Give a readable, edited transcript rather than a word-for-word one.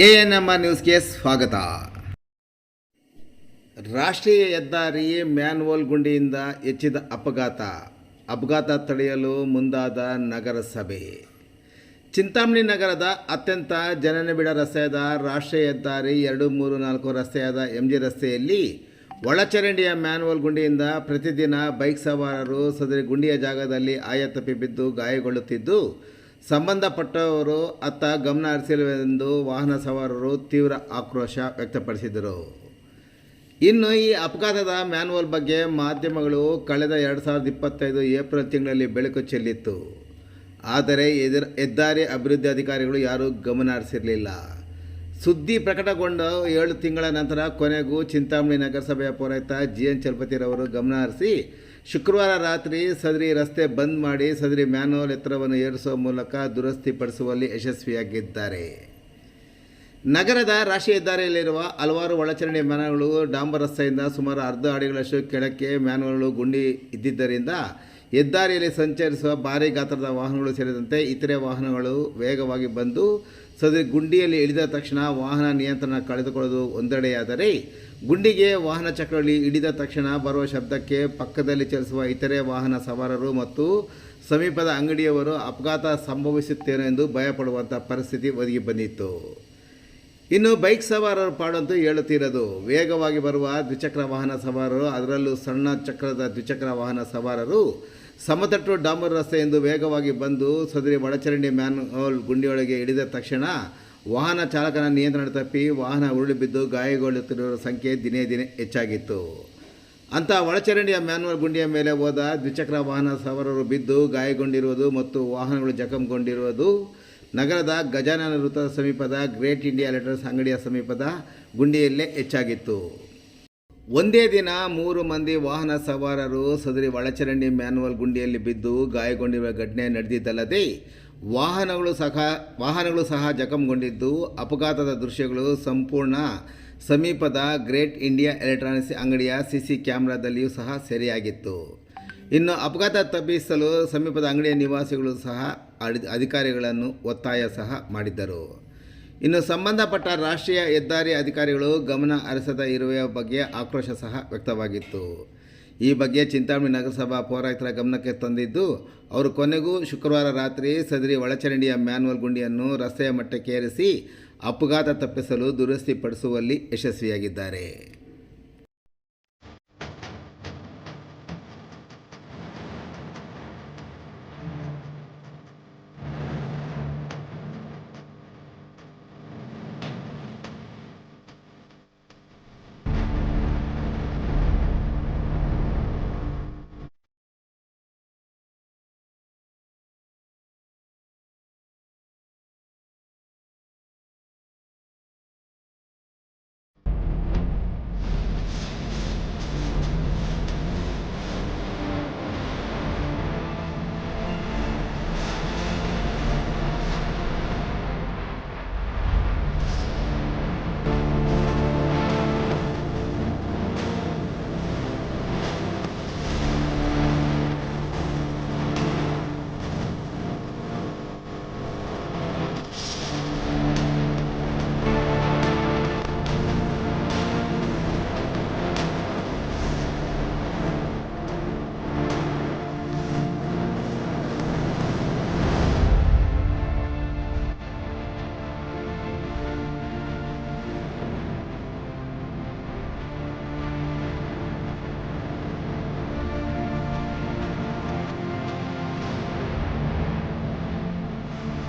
ANMR ನ್ಯೂಸ್ಗೆ ಸ್ವಾಗತ. ರಾಷ್ಟ್ರೀಯ ಹೆದ್ದಾರಿ ಮ್ಯಾನ್ಹೋಲ್ ಗುಂಡಿಯಿಂದ ಹೆಚ್ಚಿದ ಅಪಘಾತ ತಡೆಯಲು ಮುಂದಾದ ನಗರಸಭೆ. ಚಿಂತಾಮಣಿ ನಗರದ ಅತ್ಯಂತ ಜನನಿಬಿಡ ರಸ್ತೆಯಾದ ರಾಷ್ಟ್ರೀಯ ಹೆದ್ದಾರಿ 234 ರಸ್ತೆಯಾದ MG ರಸ್ತೆಯಲ್ಲಿ ಒಳಚರಂಡಿಯ ಮ್ಯಾನ್ಹೋಲ್ ಗುಂಡಿಯಿಂದ ಪ್ರತಿದಿನ ಬೈಕ್ ಸವಾರರು ಸದರಿ ಗುಂಡಿಯ ಜಾಗದಲ್ಲಿ ಆಯತಪ್ಪಿ ಬಿದ್ದು ಗಾಯಗೊಳ್ಳುತ್ತಿದ್ದು, ಸಂಬಂಧಪಟ್ಟವರು ಅತ್ತ ಗಮನ ಹರಿಸಿಲ್ಲವೆಂದು ವಾಹನ ಸವಾರರು ತೀವ್ರ ಆಕ್ರೋಶ ವ್ಯಕ್ತಪಡಿಸಿದರು. ಇನ್ನು ಈ ಅಪಘಾತದ ಮ್ಯಾನ್ಹೋಲ್ ಬಗ್ಗೆ ಮಾಧ್ಯಮಗಳು ಕಳೆದ 2025 ಏಪ್ರಿಲ್ ತಿಂಗಳಲ್ಲಿ ಬೆಳಕು ಚೆಲ್ಲಿತ್ತು. ಆದರೆ ಹೆದ್ದಾರಿ ಅಭಿವೃದ್ಧಿ ಅಧಿಕಾರಿಗಳು ಯಾರೂ ಗಮನ ಹರಿಸಿರಲಿಲ್ಲ. ಸುದ್ದಿ ಪ್ರಕಟಗೊಂಡ 7 ತಿಂಗಳ ನಂತರ ಕೊನೆಗೂ ಚಿಂತಾಮಣಿ ನಗರಸಭೆಯ ಪೌರಾಯುಕ್ತ GN ಚಲಪತಿರವರು ಗಮನ ಹರಿಸಿ ಶುಕ್ರವಾರ ರಾತ್ರಿ ಸದರಿ ರಸ್ತೆ ಬಂದ್ ಮಾಡಿ ಸದರಿ ಮ್ಯಾನ್ಹೋಲ್ ಎತ್ತರವನ್ನು ಏರಿಸುವ ಮೂಲಕ ದುರಸ್ತಿಪಡಿಸುವಲ್ಲಿ ಯಶಸ್ವಿಯಾಗಿದ್ದಾರೆ. ನಗರದ ರಾಷ್ಟ್ರೀಯ ಹೆದ್ದಾರಿಯಲ್ಲಿರುವ ಹಲವಾರು ಒಳಚರಂಡಿ ಮ್ಯಾನ್ಹೋಲ್ಗಳು ಡಾಂಬರ್ ರಸ್ತೆಯಿಂದ ಸುಮಾರು ಅರ್ಧ ಅಡಿಗಳಷ್ಟು ಕೆಳಕ್ಕೆ ಮ್ಯಾನ್ಹೋಲ್ಗಳು ಗುಂಡಿ ಇದ್ದಿದ್ದರಿಂದ ಹೆದ್ದಾರಿಯಲ್ಲಿ ಸಂಚರಿಸುವ ಭಾರೀ ಗಾತ್ರದ ವಾಹನಗಳು ಸೇರಿದಂತೆ ಇತರೆ ವಾಹನಗಳು ವೇಗವಾಗಿ ಬಂದು ಸದರಿ ಗುಂಡಿಯಲ್ಲಿ ಇಳಿದ ತಕ್ಷಣ ವಾಹನ ನಿಯಂತ್ರಣ ಕಳೆದುಕೊಳ್ಳುವುದು ಒಂದೆಡೆಯಾದರೆ, ಗುಂಡಿಗೆ ವಾಹನ ಚಕ್ರದಲ್ಲಿ ಇಳಿದ ತಕ್ಷಣ ಬರುವ ಶಬ್ದಕ್ಕೆ ಪಕ್ಕದಲ್ಲಿ ಚಲಿಸುವ ಇತರೆ ವಾಹನ ಸವಾರರು ಮತ್ತು ಸಮೀಪದ ಅಂಗಡಿಯವರು ಅಪಘಾತ ಸಂಭವಿಸುತ್ತೇನೋ ಎಂದು ಭಯಪಡುವಂಥ ಪರಿಸ್ಥಿತಿ ಒದಗಿ ಬಂದಿತ್ತು. ಇನ್ನು ಬೈಕ್ ಸವಾರರ ಪಾಡಂತೂ ಹೇಳುತ್ತಿರೋದು. ವೇಗವಾಗಿ ಬರುವ ದ್ವಿಚಕ್ರ ವಾಹನ ಸವಾರರು, ಅದರಲ್ಲೂ ಸಣ್ಣ ಚಕ್ರದ ದ್ವಿಚಕ್ರ ವಾಹನ ಸವಾರರು ಸಮತಟ್ಟು ಡಾಂಬರ್ ರಸ್ತೆ ಎಂದು ವೇಗವಾಗಿ ಬಂದು ಸದರಿ ಒಳಚರಂಡಿ ಮ್ಯಾನ್ಹೋಲ್ ಗುಂಡಿಯೊಳಗೆ ಇಳಿದ ತಕ್ಷಣ ವಾಹನ ಚಾಲಕನ ನಿಯಂತ್ರಣ ತಪ್ಪಿ ವಾಹನ ಉರುಳಿ ಬಿದ್ದು ಗಾಯಗೊಳ್ಳುತ್ತಿರುವ ಸಂಖ್ಯೆ ದಿನೇ ದಿನೇ ಹೆಚ್ಚಾಗಿತ್ತು. ಅಂಥ ಒಳಚರಂಡಿಯ ಮ್ಯಾನ್ಹೋಲ್ ಗುಂಡಿಯ ಮೇಲೆ ಹೋದ ದ್ವಿಚಕ್ರ ವಾಹನ ಸವಾರರು ಬಿದ್ದು ಗಾಯಗೊಂಡಿರುವುದು ಮತ್ತು ವಾಹನಗಳು ಜಖಂಗೊಂಡಿರುವುದು ನಗರದ ಗಜಾನನ ವೃತ್ತದ ಸಮೀಪದ ಗ್ರೇಟ್ ಇಂಡಿಯಾ ಎಲೆಕ್ಟ್ರಾನಿಕ್ಸ್ ಅಂಗಡಿಯ ಸಮೀಪದ ಗುಂಡಿಯಲ್ಲೇ ಹೆಚ್ಚಾಗಿತ್ತು. ಒಂದೇ ದಿನ 3 ಮಂದಿ ವಾಹನ ಸವಾರರು ಸದರಿ ಒಳಚರಂಡಿ ಮ್ಯಾನ್ಹೋಲ್ ಗುಂಡಿಯಲ್ಲಿ ಬಿದ್ದು ಗಾಯಗೊಂಡಿರುವ ಘಟನೆ ನಡೆದಿದ್ದಲ್ಲದೆ ವಾಹನಗಳು ಸಹ ಜಖಂಗೊಂಡಿದ್ದು, ಅಪಘಾತದ ದೃಶ್ಯಗಳು ಸಂಪೂರ್ಣ ಸಮೀಪದ ಗ್ರೇಟ್ ಇಂಡಿಯಾ ಎಲೆಕ್ಟ್ರಾನಿಕ್ಸ್ ಅಂಗಡಿಯ CC ಕ್ಯಾಮೆರಾದಲ್ಲಿಯೂ ಸಹ ಸೆರೆಯಾಗಿತ್ತು. ಇನ್ನು ಅಪಘಾತ ತಪ್ಪಿಸಲು ಸಮೀಪದ ಅಂಗಡಿಯ ನಿವಾಸಿಗಳು ಸಹ ಅಧಿಕಾರಿಗಳನ್ನು ಒತ್ತಾಯ ಸಹ ಮಾಡಿದ್ದರು. ಇನ್ನು ಸಂಬಂಧಪಟ್ಟ ರಾಷ್ಟ್ರೀಯ ಹೆದ್ದಾರಿ ಅಧಿಕಾರಿಗಳು ಗಮನ ಹರಿಸದ ಇರುವ ಬಗ್ಗೆ ಆಕ್ರೋಶ ಸಹ ವ್ಯಕ್ತವಾಗಿತ್ತು. ಈ ಬಗ್ಗೆ ಚಿಂತಾಮಣಿ ನಗರಸಭಾ ಪೌರಾಯುಕ್ತರ ಗಮನಕ್ಕೆ ತಂದಿದ್ದು, ಅವರು ಕೊನೆಗೂ ಶುಕ್ರವಾರ ರಾತ್ರಿ ಸದರಿ ಒಳಚರಂಡಿಯ ಮ್ಯಾನ್ಹೋಲ್ ಗುಂಡಿಯನ್ನು ರಸ್ತೆಯ ಮಟ್ಟಕ್ಕೆ ಏರಿಸಿ ಅಪಘಾತ ತಪ್ಪಿಸಲು ದುರಸ್ತಿಪಡಿಸುವಲ್ಲಿ ಯಶಸ್ವಿಯಾಗಿದ್ದಾರೆ.